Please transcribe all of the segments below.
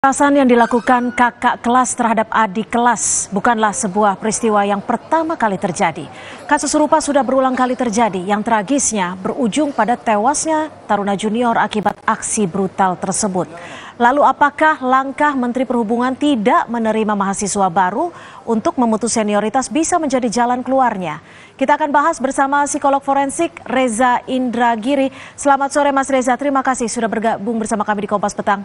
Kekerasan yang dilakukan kakak kelas terhadap adik kelas bukanlah sebuah peristiwa yang pertama kali terjadi. Kasus serupa sudah berulang kali terjadi, yang tragisnya berujung pada tewasnya taruna junior akibat aksi brutal tersebut. Lalu apakah langkah Menteri Perhubungan tidak menerima mahasiswa baru untuk memutus senioritas bisa menjadi jalan keluarnya? Kita akan bahas bersama psikolog forensik Reza Indragiri. Selamat sore Mas Reza, terima kasih sudah bergabung bersama kami di Kompas Petang.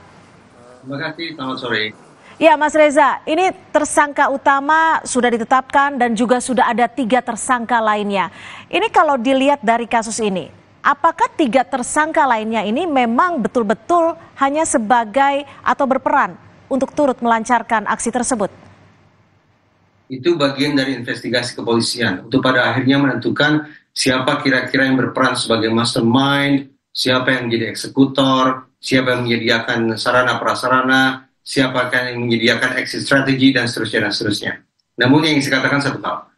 Terima kasih, selamat sore. Ya Mas Reza, ini tersangka utama sudah ditetapkan dan juga sudah ada 3 tersangka lainnya. Ini kalau dilihat dari kasus ini, apakah 3 tersangka lainnya ini memang betul-betul hanya sebagai atau berperan untuk turut melancarkan aksi tersebut? Itu bagian dari investigasi kepolisian untuk pada akhirnya menentukan siapa kira-kira yang berperan sebagai mastermind, siapa yang menjadi eksekutor, siapa yang menyediakan sarana prasarana, siapa yang menyediakan exit strategi, dan seterusnya. Namun yang saya katakan satu hal,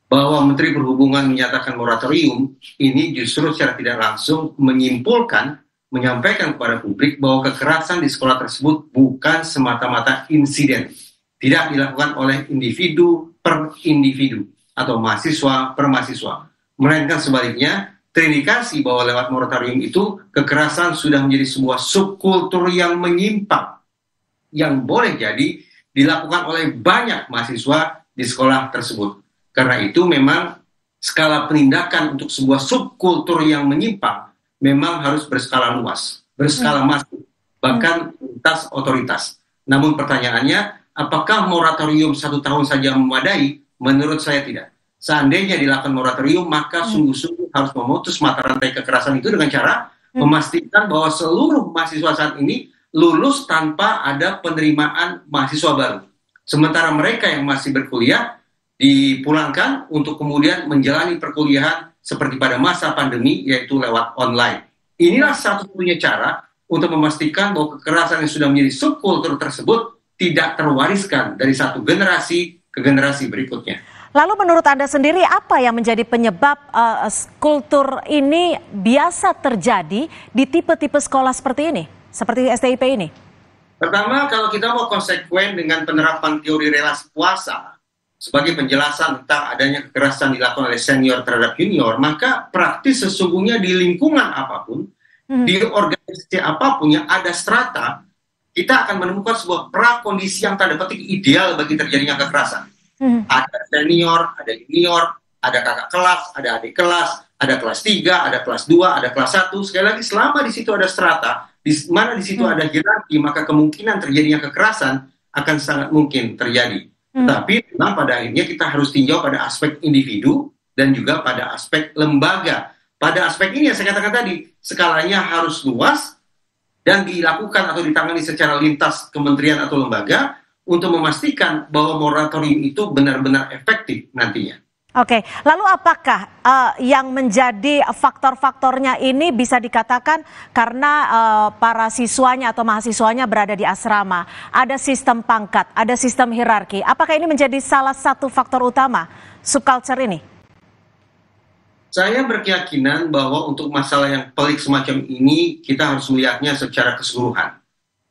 bahwa Menteri Perhubungan menyatakan moratorium, ini justru secara tidak langsung menyimpulkan, menyampaikan kepada publik bahwa kekerasan di sekolah tersebut bukan semata-mata insiden. Tidak dilakukan oleh individu per individu atau mahasiswa per mahasiswa. Melainkan sebaliknya, terindikasi bahwa lewat moratorium itu kekerasan sudah menjadi sebuah subkultur yang menyimpang yang boleh jadi dilakukan oleh banyak mahasiswa di sekolah tersebut. Karena itu memang skala penindakan untuk sebuah subkultur yang menyimpang memang harus berskala luas, berskala masif, bahkan lintas otoritas. Namun pertanyaannya, apakah moratorium 1 tahun saja memadai? Menurut saya tidak. Seandainya dilakukan moratorium, maka sungguh-sungguh harus memutus mata rantai kekerasan itu dengan cara memastikan bahwa seluruh mahasiswa saat ini lulus tanpa ada penerimaan mahasiswa baru. Sementara mereka yang masih berkuliah dipulangkan untuk kemudian menjalani perkuliahan seperti pada masa pandemi, yaitu lewat online. Inilah satu-satunya cara untuk memastikan bahwa kekerasan yang sudah menjadi subkultur tersebut tidak terwariskan dari satu generasi ke generasi berikutnya. Lalu menurut Anda sendiri apa yang menjadi penyebab kultur ini biasa terjadi di tipe-tipe sekolah seperti ini, seperti STIP ini? Pertama, kalau kita mau konsekuen dengan penerapan teori relasi kuasa sebagai penjelasan tentang adanya kekerasan dilakukan oleh senior terhadap junior, maka praktis sesungguhnya di lingkungan apapun, di organisasi apapun yang ada strata, kita akan menemukan sebuah prakondisi yang tanda petik ideal bagi terjadinya kekerasan. Ada senior, ada junior, ada kakak kelas, ada adik kelas, ada kelas 3, ada kelas 2, ada kelas 1. Sekali lagi, selama di situ ada strata, di mana di situ ada hierarki, maka kemungkinan terjadinya kekerasan akan sangat mungkin terjadi. Tapi memang pada akhirnya kita harus tinjau pada aspek individu dan juga pada aspek lembaga. Pada aspek ini yang saya katakan tadi, skalanya harus luas dan dilakukan atau ditangani secara lintas kementerian atau lembaga untuk memastikan bahwa moratorium itu benar-benar efektif nantinya. Oke, lalu apakah yang menjadi faktor-faktornya ini bisa dikatakan karena para siswanya atau mahasiswanya berada di asrama, ada sistem pangkat, ada sistem hierarki. Apakah ini menjadi salah satu faktor utama subculture ini? Saya berkeyakinan bahwa untuk masalah yang pelik semacam ini kita harus melihatnya secara keseluruhan.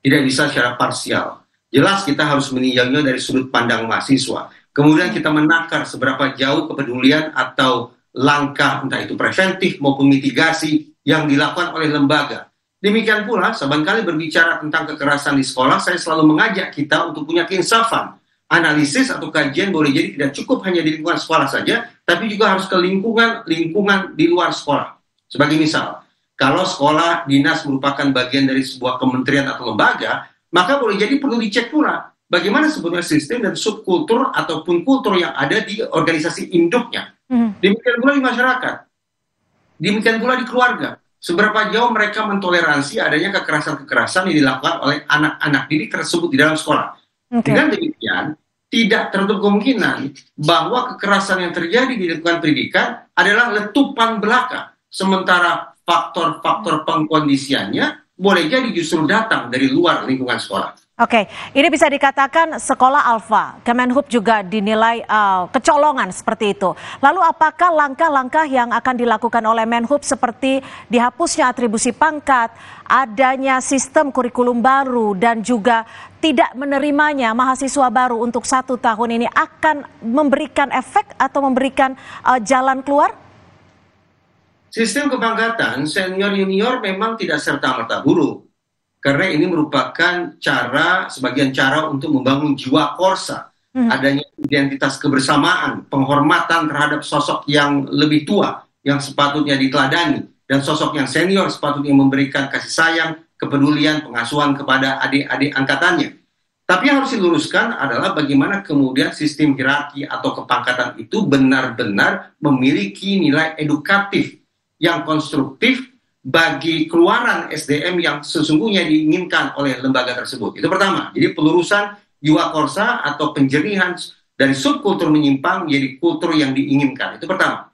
Tidak bisa secara parsial. Jelas kita harus meninjaunya dari sudut pandang mahasiswa. Kemudian kita menakar seberapa jauh kepedulian atau langkah entah itu preventif maupun mitigasi yang dilakukan oleh lembaga. Demikian pula, seringkali berbicara tentang kekerasan di sekolah, saya selalu mengajak kita untuk punya keinsafan. Analisis atau kajian boleh jadi tidak cukup hanya di lingkungan sekolah saja, tapi juga harus ke lingkungan di luar sekolah. Sebagai misal, kalau sekolah dinas merupakan bagian dari sebuah kementerian atau lembaga, maka boleh jadi perlu dicek pula bagaimana sebenarnya sistem dan subkultur ataupun kultur yang ada di organisasi induknya. Demikian pula di masyarakat, demikian pula di keluarga. Seberapa jauh mereka mentoleransi adanya kekerasan-kekerasan yang dilakukan oleh anak-anak didik tersebut di dalam sekolah. Dengan demikian, tidak tertutup kemungkinan bahwa kekerasan yang terjadi di lingkungan pendidikan adalah letupan belaka, sementara faktor-faktor pengkondisiannya boleh jadi justru datang dari luar lingkungan sekolah. Oke, ini bisa dikatakan sekolah alfa. Kemenhub juga dinilai kecolongan seperti itu. Lalu apakah langkah-langkah yang akan dilakukan oleh Menhub seperti dihapusnya atribusi pangkat, adanya sistem kurikulum baru, dan juga tidak menerimanya mahasiswa baru untuk 1 tahun ini akan memberikan efek atau memberikan jalan keluar? Sistem kepangkatan senior junior memang tidak serta-merta buruk. Karena ini merupakan sebagian cara untuk membangun jiwa korsa, adanya identitas kebersamaan, penghormatan terhadap sosok yang lebih tua, yang sepatutnya diteladani, dan sosok yang senior sepatutnya memberikan kasih sayang, kepedulian, pengasuhan kepada adik-adik angkatannya. Tapi yang harus diluruskan adalah bagaimana kemudian sistem hierarki atau kepangkatan itu benar-benar memiliki nilai edukatif yang konstruktif bagi keluaran SDM yang sesungguhnya diinginkan oleh lembaga tersebut. Itu pertama. Jadi pelurusan jiwa korsa atau penjernihan dari subkultur menyimpang menjadi kultur yang diinginkan. Itu pertama.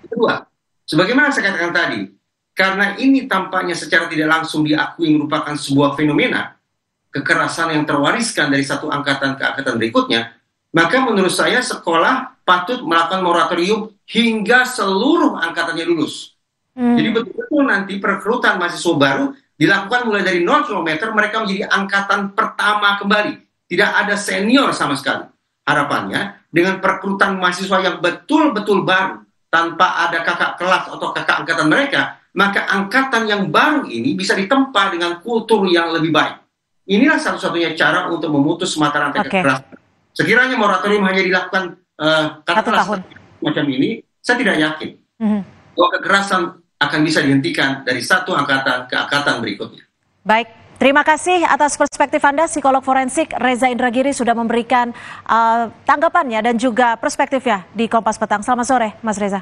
Kedua, sebagaimana saya katakan tadi, karena ini tampaknya secara tidak langsung diakui merupakan sebuah fenomena, kekerasan yang terwariskan dari satu angkatan ke angkatan berikutnya, maka menurut saya sekolah patut melakukan moratorium hingga seluruh angkatannya lulus. Jadi betul-betul nanti perekrutan mahasiswa baru dilakukan mulai dari 0 km, mereka menjadi angkatan pertama kembali. Tidak ada senior sama sekali. Harapannya dengan perekrutan mahasiswa yang betul-betul baru, tanpa ada kakak kelas atau kakak angkatan mereka, maka angkatan yang baru ini bisa ditempa dengan kultur yang lebih baik. Inilah satu-satunya cara untuk memutus mata rantai kekerasan. Sekiranya moratorium hanya dilakukan katakanlah macam ini, saya tidak yakin bahwa kekerasan akan bisa dihentikan dari satu angkatan ke angkatan berikutnya. Baik, terima kasih atas perspektif Anda, psikolog forensik Reza Indragiri sudah memberikan tanggapannya dan juga perspektifnya di Kompas Petang. Selamat sore, Mas Reza.